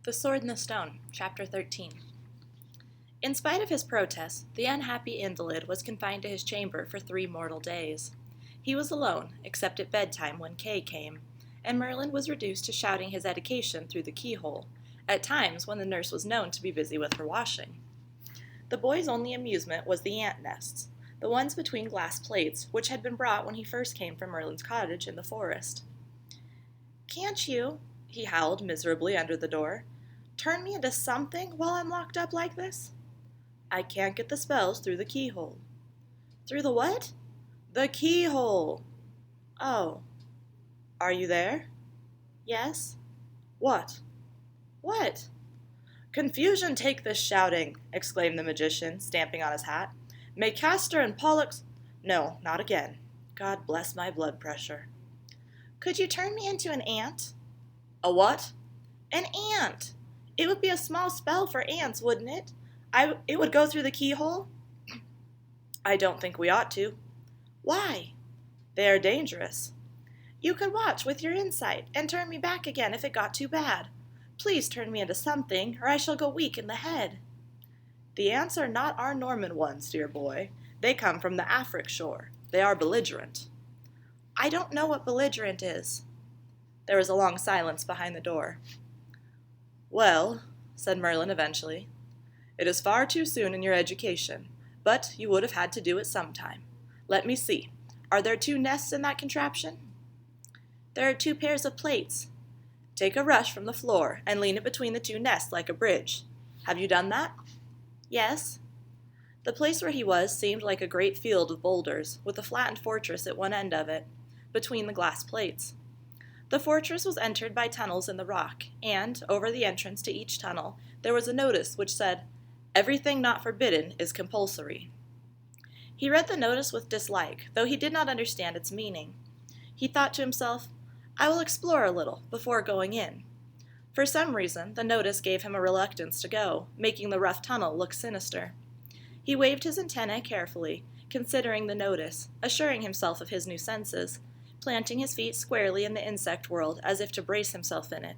The Sword and the Stone, Chapter 13. In spite of his protests, the unhappy invalid was confined to his chamber for 3 mortal days. He was alone, except at bedtime when Kay came, and Merlin was reduced to shouting his education through the keyhole, at times when the nurse was known to be busy with her washing. The boy's only amusement was the ant nests, the ones between glass plates, which had been brought when he first came from Merlin's cottage in the forest. "Can't you," he howled miserably under the door, "turn me into something while I'm locked up like this?" "I can't get the spells through the keyhole." "Through the what?" "The keyhole." "Oh." "Are you there?" "Yes." "What?" "What?" "Confusion take this shouting!" exclaimed the magician, stamping on his hat. "May Castor and Pollux—" "No, not again. God bless my blood pressure." "Could you turn me into an ant?" "A what?" "An ant! It would be a small spell for ants, wouldn't it? It would go through the keyhole?" "I don't think we ought to." "Why?" "They are dangerous." "You could watch with your insight and turn me back again if it got too bad. Please turn me into something, or I shall go weak in the head." "The ants are not our Norman ones, dear boy. They come from the Afric shore. They are belligerent." "I don't know what belligerent is." There was a long silence behind the door. "Well," said Merlin eventually, "it is far too soon in your education, but you would have had to do it sometime. Let me see. Are there 2 nests in that contraption?" "There are 2 pairs of plates." "Take a rush from the floor and lean it between the 2 nests like a bridge. Have you done that?" "Yes." The place where he was seemed like a great field of boulders, with a flattened fortress at one end of it, between the glass plates. The fortress was entered by tunnels in the rock, and, over the entrance to each tunnel, there was a notice which said, "Everything not forbidden is compulsory." He read the notice with dislike, though he did not understand its meaning. He thought to himself, "I will explore a little before going in." For some reason, the notice gave him a reluctance to go, making the rough tunnel look sinister. He waved his antennae carefully, considering the notice, assuring himself of his new senses, planting his feet squarely in the insect world as if to brace himself in it.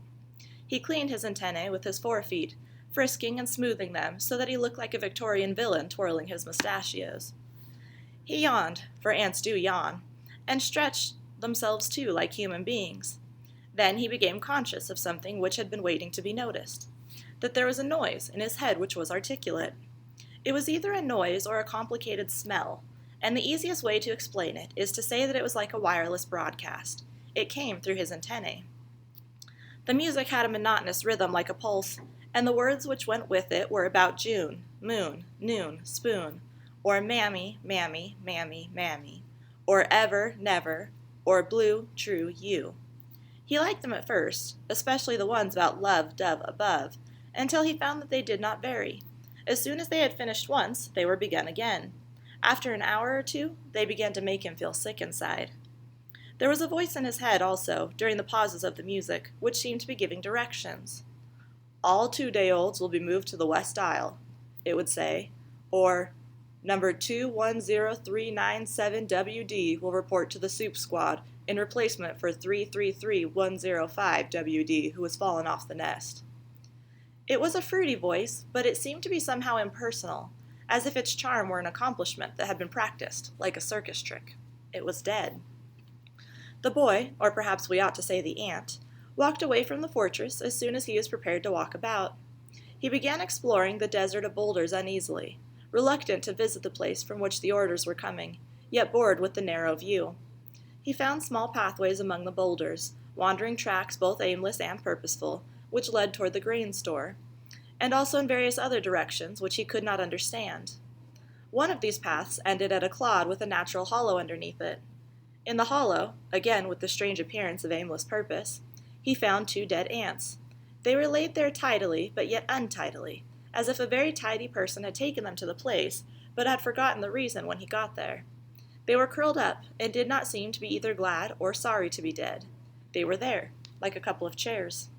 He cleaned his antennae with his forefeet, frisking and smoothing them so that he looked like a Victorian villain twirling his mustachios. He yawned, for ants do yawn, and stretched themselves too like human beings. Then he became conscious of something which had been waiting to be noticed, that there was a noise in his head which was articulate. It was either a noise or a complicated smell, and the easiest way to explain it is to say that it was like a wireless broadcast. It came through his antennae. The music had a monotonous rhythm like a pulse, and the words which went with it were about June, moon, noon, spoon, or mammy, mammy, mammy, mammy, or ever, never, or blue, true, you. He liked them at first, especially the ones about love, dove, above, until he found that they did not vary. As soon as they had finished once, they were begun again. After an hour or 2, they began to make him feel sick inside. There was a voice in his head also, during the pauses of the music, which seemed to be giving directions. "All 2-day-olds will be moved to the west aisle," it would say, or "Number 210397WD will report to the soup squad in replacement for 333105WD who has fallen off the nest." It was a fruity voice, but it seemed to be somehow impersonal, as if its charm were an accomplishment that had been practiced, like a circus trick. It was dead. The boy, or perhaps we ought to say the ant, walked away from the fortress as soon as he was prepared to walk about. He began exploring the desert of boulders uneasily, reluctant to visit the place from which the orders were coming, yet bored with the narrow view. He found small pathways among the boulders, wandering tracks both aimless and purposeful, which led toward the grain store, and also in various other directions which he could not understand. One of these paths ended at a clod with a natural hollow underneath it. In the hollow, again with the strange appearance of aimless purpose, he found 2 dead ants. They were laid there tidily, but yet untidily, as if a very tidy person had taken them to the place, but had forgotten the reason when he got there. They were curled up, and did not seem to be either glad or sorry to be dead. They were there, like a couple of chairs.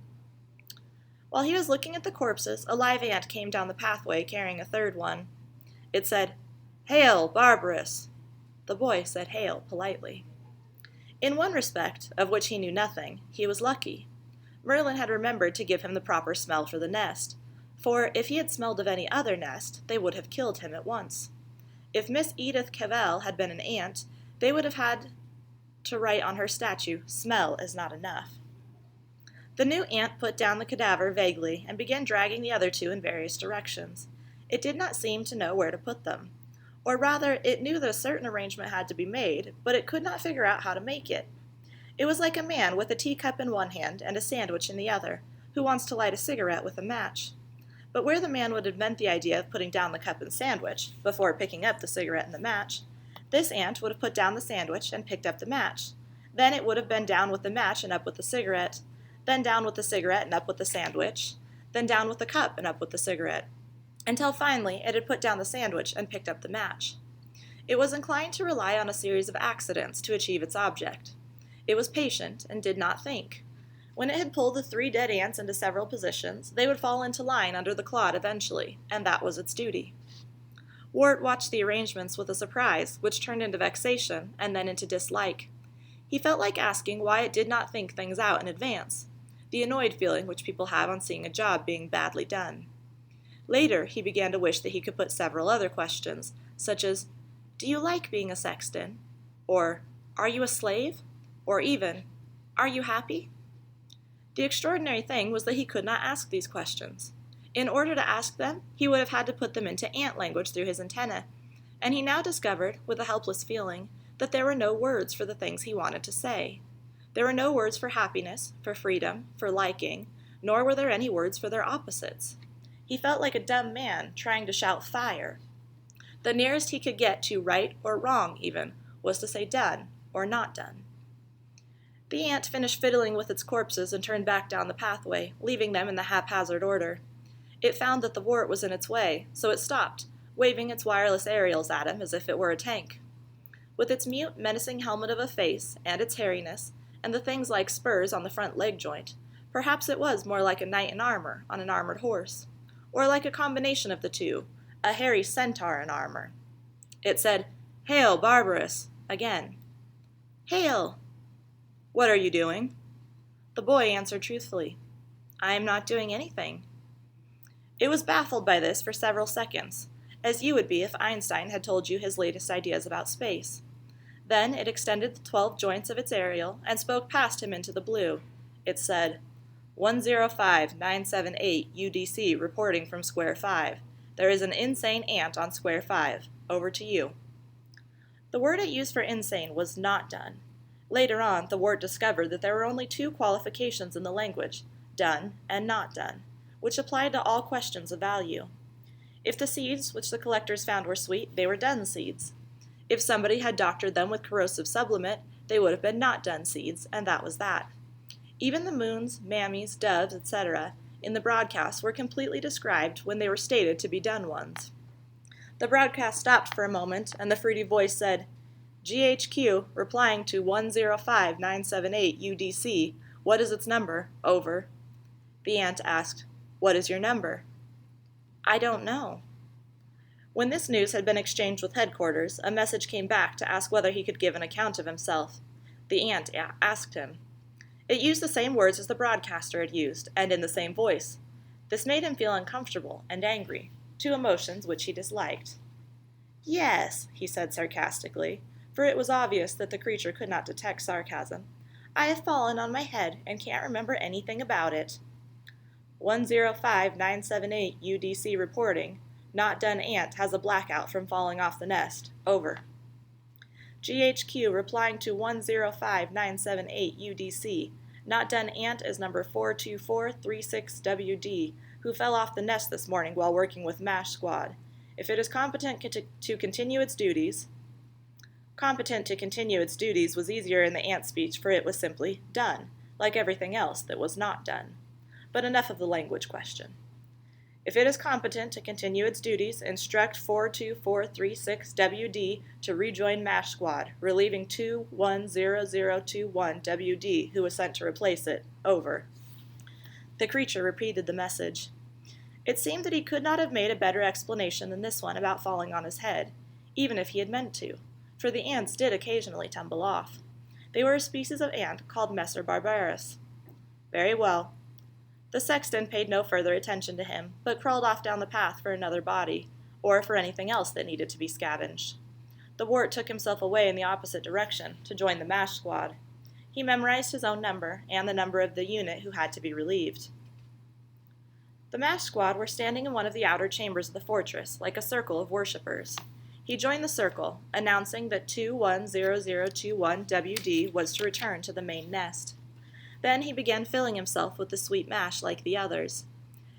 While he was looking at the corpses, a live ant came down the pathway carrying a 3rd one. It said, "Hail, Barbarous!" The boy said hail politely. In one respect, of which he knew nothing, he was lucky. Merlin had remembered to give him the proper smell for the nest, for if he had smelled of any other nest, they would have killed him at once. If Miss Edith Cavell had been an ant, they would have had to write on her statue, "Smell is not enough." The new ant put down the cadaver vaguely and began dragging the other two in various directions. It did not seem to know where to put them. Or rather, it knew that a certain arrangement had to be made, but it could not figure out how to make it. It was like a man with a teacup in one hand and a sandwich in the other, who wants to light a cigarette with a match. But where the man would invent the idea of putting down the cup and sandwich, before picking up the cigarette and the match, this ant would have put down the sandwich and picked up the match. Then it would have been down with the match and up with the cigarette, then down with the cigarette and up with the sandwich, then down with the cup and up with the cigarette, until finally it had put down the sandwich and picked up the match. It was inclined to rely on a series of accidents to achieve its object. It was patient and did not think. When it had pulled the 3 dead ants into several positions, they would fall into line under the clod eventually, and that was its duty. Wart watched the arrangements with a surprise, which turned into vexation and then into dislike. He felt like asking why it did not think things out in advance, the annoyed feeling which people have on seeing a job being badly done. Later, he began to wish that he could put several other questions, such as, "Do you like being a sexton?" Or, "Are you a slave?" Or even, "Are you happy?" The extraordinary thing was that he could not ask these questions. In order to ask them, he would have had to put them into ant language through his antennae, and he now discovered, with a helpless feeling, that there were no words for the things he wanted to say. There were no words for happiness, for freedom, for liking, nor were there any words for their opposites. He felt like a dumb man trying to shout fire. The nearest he could get to right or wrong, even, was to say done or not done. The ant finished fiddling with its corpses and turned back down the pathway, leaving them in the haphazard order. It found that the wart was in its way, so it stopped, waving its wireless aerials at him as if it were a tank. With its mute, menacing helmet of a face, and its hairiness, and the things like spurs on the front leg joint, perhaps it was more like a knight in armor on an armored horse, or like a combination of the two, a hairy centaur in armor. It said, "Hail, Barbarous," again. "Hail!" "What are you doing?" The boy answered truthfully, "I am not doing anything." It was baffled by this for several seconds, as you would be if Einstein had told you his latest ideas about space. Then it extended the 12 joints of its aerial and spoke past him into the blue. It said, 105-978 UDC reporting from Square 5. There is an insane ant on Square 5. Over to you. The word it used for insane was not done. Later on, the wart discovered that there were only 2 qualifications in the language, done and not done, which applied to all questions of value. If the seeds which the collectors found were sweet, they were done seeds. If somebody had doctored them with corrosive sublimate, they would have been not done seeds, and that was that. Even the moons, mammies, doves, etc., in the broadcast were completely described when they were stated to be done ones. The broadcast stopped for a moment, and the fruity voice said, "GHQ, replying to 105-978 UDC. What is its number? Over." The ant asked, "What is your number?" "I don't know." When this news had been exchanged with headquarters, a message came back to ask whether he could give an account of himself. The ant asked him. It used the same words as the broadcaster had used, and in the same voice. This made him feel uncomfortable and angry, 2 emotions which he disliked. "Yes," he said sarcastically, for it was obvious that the creature could not detect sarcasm. "I have fallen on my head and can't remember anything about it." 105-978 UDC reporting. Not done ant has a blackout from falling off the nest. Over. GHQ replying to 105-978 UDC. Not done ant is number 42436WD, who fell off the nest this morning while working with MASH Squad. If it is competent to continue its duties... Competent to continue its duties was easier in the ant speech, for it was simply done, like everything else that was not done. But enough of the language question. If it is competent to continue its duties, instruct 42436WD to rejoin MASH Squad, relieving 210021WD, who was sent to replace it. Over. The creature repeated the message. It seemed that he could not have made a better explanation than this one about falling on his head, even if he had meant to, for the ants did occasionally tumble off. They were a species of ant called Messer barbarus. "Very well. The sexton paid no further attention to him, but crawled off down the path for another body, or for anything else that needed to be scavenged. The wart took himself away in the opposite direction, to join the MASH squad. He memorized his own number, and the number of the unit who had to be relieved. The MASH squad were standing in one of the outer chambers of the fortress, like a circle of worshippers. He joined the circle, announcing that 210021WD was to return to the main nest. Then he began filling himself with the sweet mash like the others.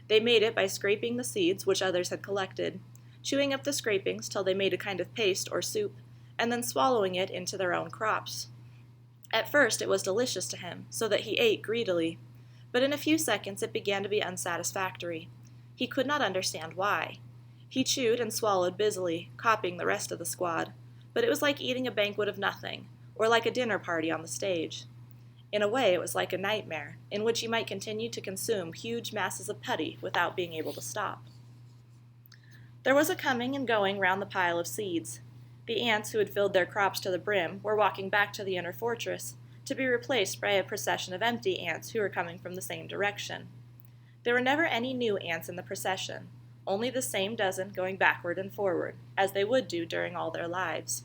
They made it by scraping the seeds which others had collected, chewing up the scrapings till they made a kind of paste or soup, and then swallowing it into their own crops. At first it was delicious to him, so that he ate greedily, but in a few seconds it began to be unsatisfactory. He could not understand why. He chewed and swallowed busily, copying the rest of the squad, but it was like eating a banquet of nothing, or like a dinner party on the stage. In a way, it was like a nightmare, in which you might continue to consume huge masses of putty without being able to stop. There was a coming and going round the pile of seeds. The ants who had filled their crops to the brim were walking back to the inner fortress, to be replaced by a procession of empty ants who were coming from the same direction. There were never any new ants in the procession, only the same dozen going backward and forward, as they would do during all their lives.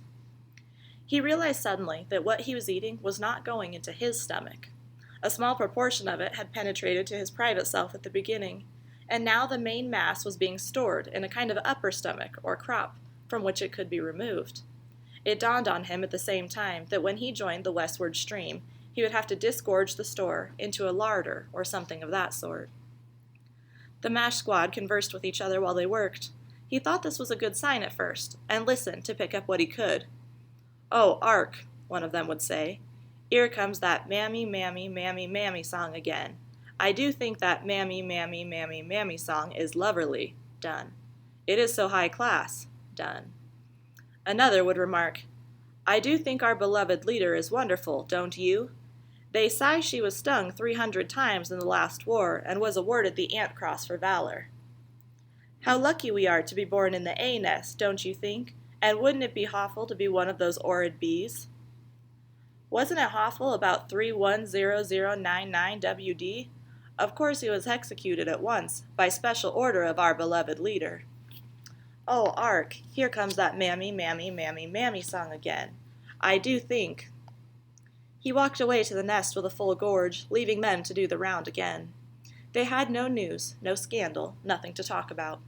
He realized suddenly that what he was eating was not going into his stomach. A small proportion of it had penetrated to his private self at the beginning, and now the main mass was being stored in a kind of upper stomach or crop, from which it could be removed. It dawned on him at the same time that when he joined the westward stream, he would have to disgorge the store into a larder or something of that sort. The MASH squad conversed with each other while they worked. He thought this was a good sign at first, and listened to pick up what he could. "Oh, Ark," one of them would say, "'ere comes that mammy, mammy, mammy, mammy song again. I do think that mammy, mammy, mammy, mammy song is loverly, done. It is so high class, done." Another would remark, "I do think our beloved leader is wonderful, don't you? They say she was stung 300 times in the last war and was awarded the Ant Cross for valor. How lucky we are to be born in the A nest, don't you think? And wouldn't it be hawful to be one of those 'orrid bees? Wasn't it hawful about 310099WD? Of course he was executed at once, by special order of our beloved leader. Oh, Ark, here comes that mammy, mammy, mammy, mammy song again. I do think." He walked away to the nest with a full gorge, leaving them to do the round again. They had no news, no scandal, nothing to talk about.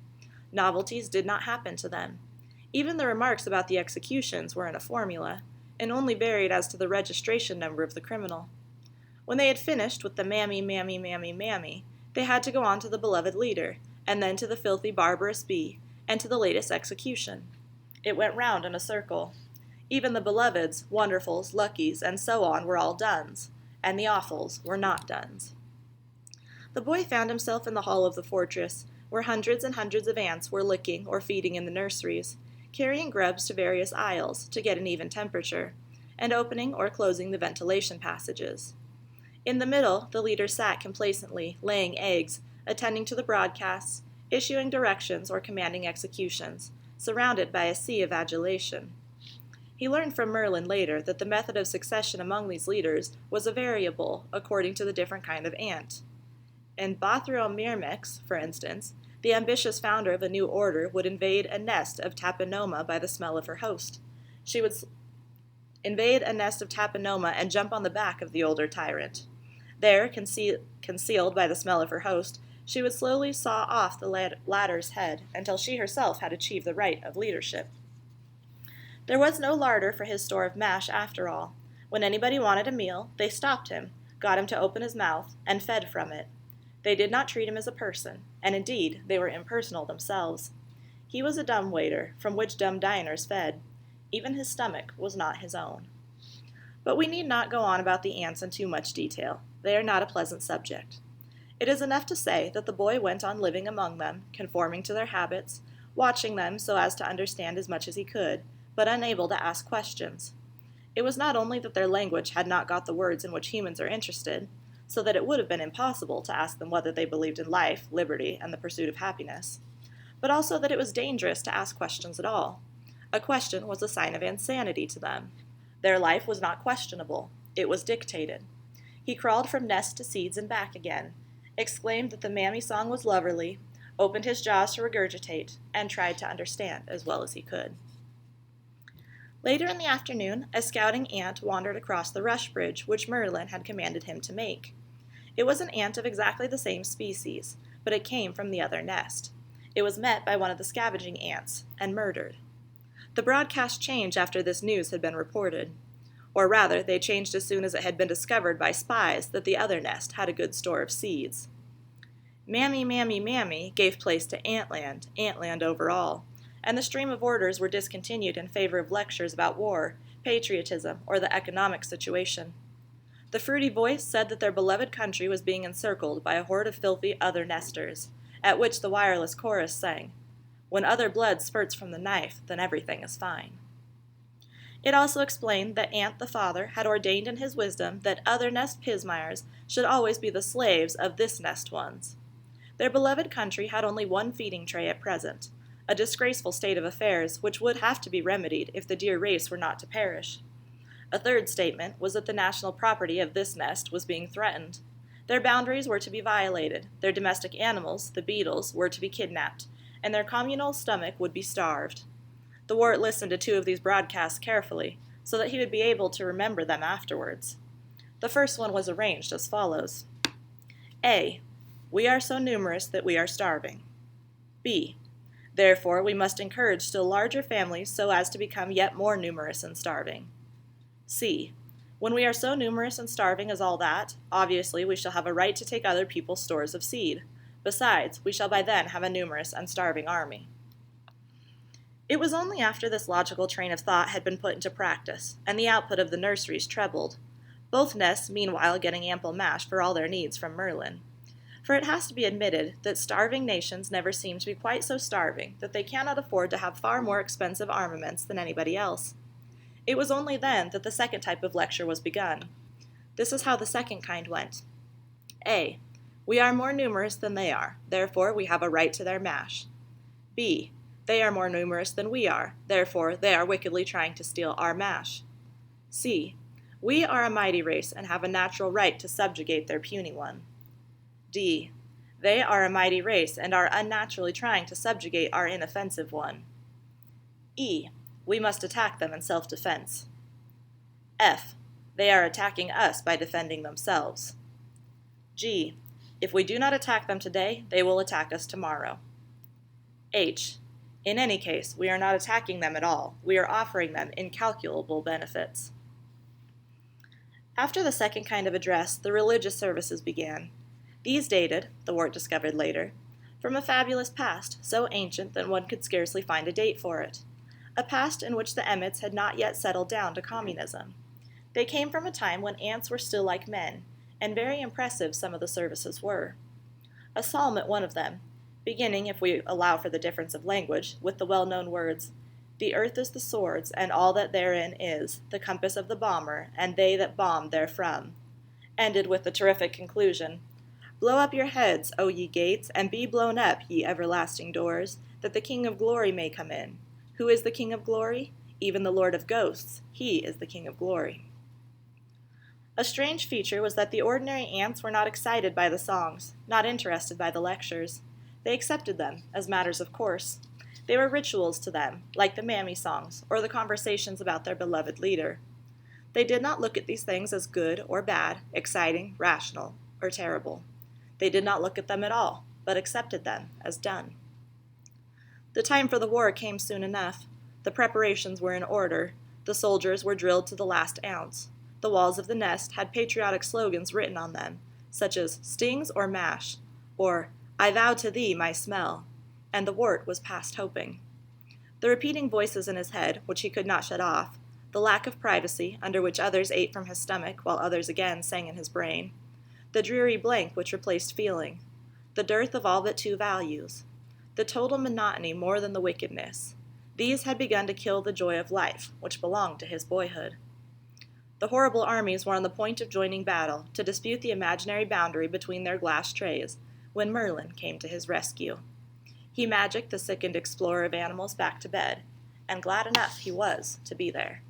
Novelties did not happen to them. Even the remarks about the executions were in a formula, and only varied as to the registration number of the criminal. When they had finished with the mammy, mammy, mammy, mammy, they had to go on to the beloved leader, and then to the filthy barbarous bee, and to the latest execution. It went round in a circle. Even the beloveds, wonderfuls, luckies, and so on were all dones, and the awfuls were not dones. The boy found himself in the hall of the fortress, where hundreds and hundreds of ants were licking or feeding in the nurseries, carrying grubs to various aisles to get an even temperature, and opening or closing the ventilation passages. In the middle, the leader sat complacently, laying eggs, attending to the broadcasts, issuing directions or commanding executions, surrounded by a sea of adulation. He learned from Merlin later that the method of succession among these leaders was a variable according to the different kind of ant. In Bothriel Myrmex, for instance, the ambitious founder of a new order would invade a nest of Tapenoma by the smell of her host. She would invade a nest of Tapenoma and jump on the back of the older tyrant. There, concealed by the smell of her host, she would slowly saw off the latter's head until she herself had achieved the right of leadership. There was no larder for his store of mash after all. When anybody wanted a meal, they stopped him, got him to open his mouth, and fed from it. They did not treat him as a person, and indeed they were impersonal themselves. He was a dumb waiter, from which dumb diners fed. Even his stomach was not his own. But we need not go on about the ants in too much detail. They are not a pleasant subject. It is enough to say that the boy went on living among them, conforming to their habits, watching them so as to understand as much as he could, but unable to ask questions. It was not only that their language had not got the words in which humans are interested, so that it would have been impossible to ask them whether they believed in life, liberty, and the pursuit of happiness, but also that it was dangerous to ask questions at all. A question was a sign of insanity to them. Their life was not questionable. It was dictated. He crawled from nest to seeds and back again, exclaimed that the mammy song was loverly, opened his jaws to regurgitate, and tried to understand as well as he could. Later in the afternoon, a scouting ant wandered across the rush bridge which Merlin had commanded him to make. It was an ant of exactly the same species, but it came from the other nest. It was met by one of the scavenging ants and murdered. The broadcast changed after this news had been reported. Or rather, they changed as soon as it had been discovered by spies that the other nest had a good store of seeds. Mammy, Mammy, Mammy gave place to Antland, Antland over all, and the stream of orders were discontinued in favor of lectures about war, patriotism, or the economic situation. The fruity voice said that their beloved country was being encircled by a horde of filthy other nesters, at which the wireless chorus sang, "When other blood spurts from the knife, then everything is fine." It also explained that Ant the father had ordained in his wisdom that other nest pismires should always be the slaves of this nest ones. Their beloved country had only one feeding tray at present, a disgraceful state of affairs which would have to be remedied if the dear race were not to perish. A third statement was that the national property of this nest was being threatened. Their boundaries were to be violated, their domestic animals, the beetles, were to be kidnapped, and their communal stomach would be starved. The wart listened to two of these broadcasts carefully, so that he would be able to remember them afterwards. The first one was arranged as follows. A. We are so numerous that we are starving. B. Therefore, we must encourage still larger families so as to become yet more numerous and starving. C. When we are so numerous and starving as all that, obviously we shall have a right to take other people's stores of seed. Besides, we shall by then have a numerous and starving army. It was only after this logical train of thought had been put into practice, and the output of the nurseries trebled, both nests meanwhile getting ample mash for all their needs from Merlin. For it has to be admitted that starving nations never seem to be quite so starving that they cannot afford to have far more expensive armaments than anybody else. It was only then that the second type of lecture was begun. This is how the second kind went. A. We are more numerous than they are, therefore we have a right to their mash. B. They are more numerous than we are, therefore they are wickedly trying to steal our mash. C. We are a mighty race and have a natural right to subjugate their puny one. D. They are a mighty race and are unnaturally trying to subjugate our inoffensive one. E. We must attack them in self-defense. F. They are attacking us by defending themselves. G. If we do not attack them today, they will attack us tomorrow. H. In any case, we are not attacking them at all. We are offering them incalculable benefits. After the second kind of address, the religious services began. These dated, the wart discovered later, from a fabulous past, so ancient that one could scarcely find a date for it. A past in which the Emmets had not yet settled down to communism. They came from a time when ants were still like men, and very impressive some of the services were. A psalm at one of them, beginning, if we allow for the difference of language, with the well-known words, "The earth is the sword's, and all that therein is, the compass of the bomber, and they that bomb therefrom," ended with the terrific conclusion, "Blow up your heads, O ye gates, and be blown up, ye everlasting doors, that the King of glory may come in. Who is the King of glory? Even the Lord of ghosts. He is the King of glory." A strange feature was that the ordinary ants were not excited by the songs, not interested by the lectures. They accepted them as matters of course. They were rituals to them, like the mammy songs or the conversations about their beloved leader. They did not look at these things as good or bad, exciting, rational, or terrible. They did not look at them at all, but accepted them as done. The time for the war came soon enough. The preparations were in order. The soldiers were drilled to the last ounce. The walls of the nest had patriotic slogans written on them, such as "Stings or Mash," or "I vow to thee my smell," and the wart was past hoping. The repeating voices in his head, which he could not shut off, the lack of privacy, under which others ate from his stomach while others again sang in his brain, the dreary blank which replaced feeling, the dearth of all but two values, the total monotony more than the wickedness, these had begun to kill the joy of life, which belonged to his boyhood. The horrible armies were on the point of joining battle to dispute the imaginary boundary between their glass trays, when Merlin came to his rescue. He magicked the sickened explorer of animals back to bed, and glad enough he was to be there.